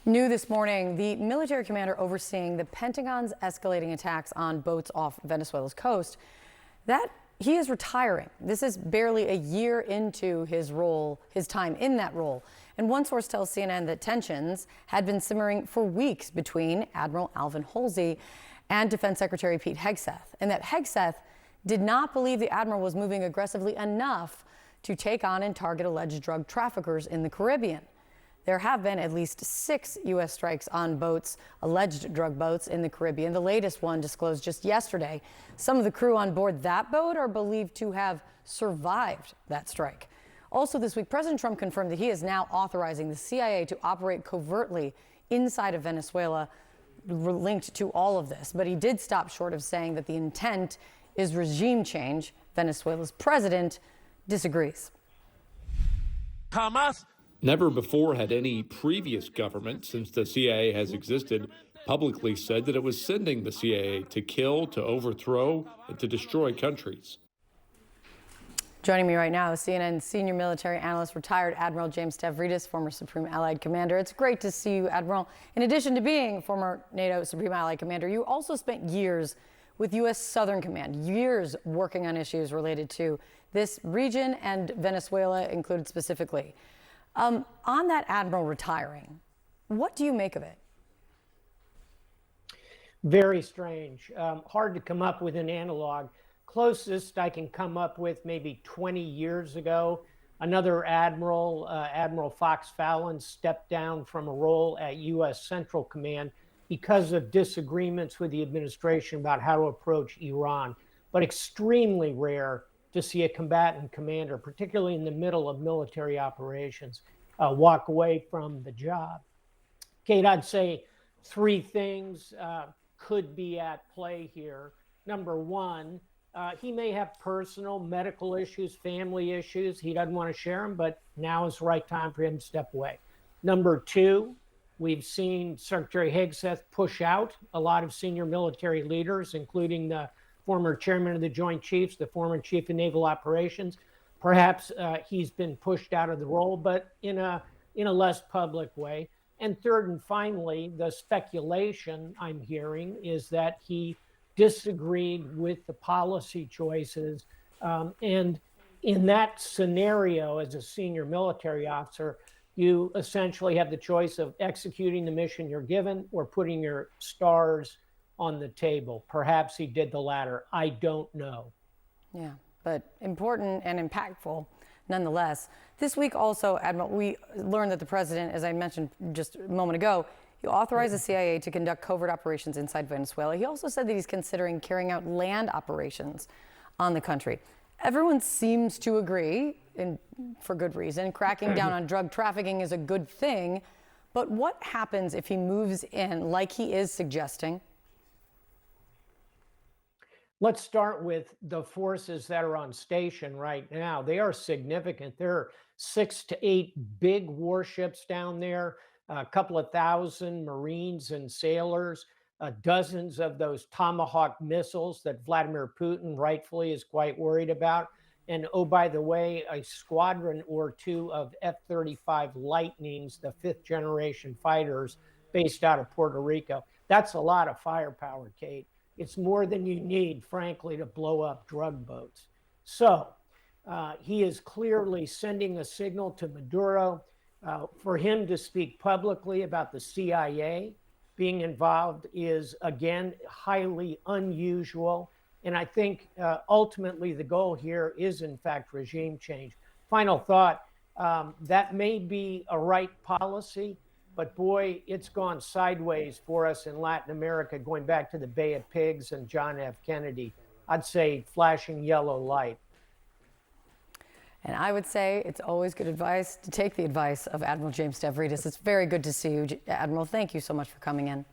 New this morning, the military commander overseeing the Pentagon's escalating attacks on boats off Venezuela's coast, that he is retiring. This is barely a year into his time in that role. And one source tells CNN that tensions had been simmering for weeks between Admiral Alvin Halsey and Defense Secretary Pete Hegseth, and that Hegseth did not believe the admiral was moving aggressively enough to take on and target alleged drug traffickers in the Caribbean. There have been at least 6 U.S. strikes on boats, alleged drug boats in the Caribbean. The latest one disclosed just yesterday. Some of the crew on board that boat are believed to have survived that strike. Also this week, President Trump confirmed that he is now authorizing the CIA to operate covertly inside of Venezuela, linked to all of this. But he did stop short of saying that the intent is regime change. Venezuela's president disagrees. Hamas. Never before had any previous government, since the CIA has existed, publicly said that it was sending the CIA to kill, to overthrow, and to destroy countries. Joining me right now is CNN senior military analyst, retired Admiral James Stavridis, former Supreme Allied Commander. It's great to see you, Admiral. In addition to being former NATO Supreme Allied Commander, you also spent years with U.S. Southern Command, years working on issues related to this region and Venezuela included specifically. On that admiral retiring, what do you make of it? Very strange. Hard to come up with an analog. Closest I can come up with maybe 20 years ago, another admiral, Admiral Fox Fallon, stepped down from a role at U.S. Central Command because of disagreements with the administration about how to approach Iran. But extremely rare to see a combatant commander, particularly in the middle of military operations, walk away from the job. Kate, I'd say 3 things could be at play here. Number one, he may have personal medical issues, family issues. He doesn't want to share them, but now is the right time for him to step away. Number 2, we've seen Secretary Hegseth push out a lot of senior military leaders, including the former chairman of the Joint Chiefs, the former chief of naval operations. Perhaps he's been pushed out of the role, but in a less public way. And third and finally, the speculation I'm hearing is that he disagreed with the policy choices. And in that scenario, as a senior military officer, you essentially have the choice of executing the mission you're given or putting your stars on the table. Perhaps he did the latter. I don't know. Yeah, but important and impactful nonetheless. This week also, Admiral, we learned that the president, as I mentioned just a moment ago, he authorized the CIA to conduct covert operations inside Venezuela. He also said that he's considering carrying out land operations on the country. Everyone seems to agree, and for good reason, cracking down on drug trafficking is a good thing. But what happens if he moves in, like he is suggesting? Let's start with the forces that are on station right now. They are significant. There are 6 to 8 big warships down there, a couple of thousand Marines and sailors, dozens of those Tomahawk missiles that Vladimir Putin rightfully is quite worried about. And oh, by the way, a squadron or 2 of F-35 Lightnings, the 5th generation fighters based out of Puerto Rico. That's a lot of firepower, Kate. It's more than you need, frankly, to blow up drug boats. So he is clearly sending a signal to Maduro for him to speak publicly about the CIA being involved is, again, highly unusual. And I think ultimately the goal here is, in fact, regime change. Final thought, that may be a right policy, but boy, it's gone sideways for us in Latin America, going back to the Bay of Pigs and John F. Kennedy. I'd say flashing yellow light. And I would say it's always good advice to take the advice of Admiral James Stavridis. It's very good to see you, Admiral. Thank you so much for coming in.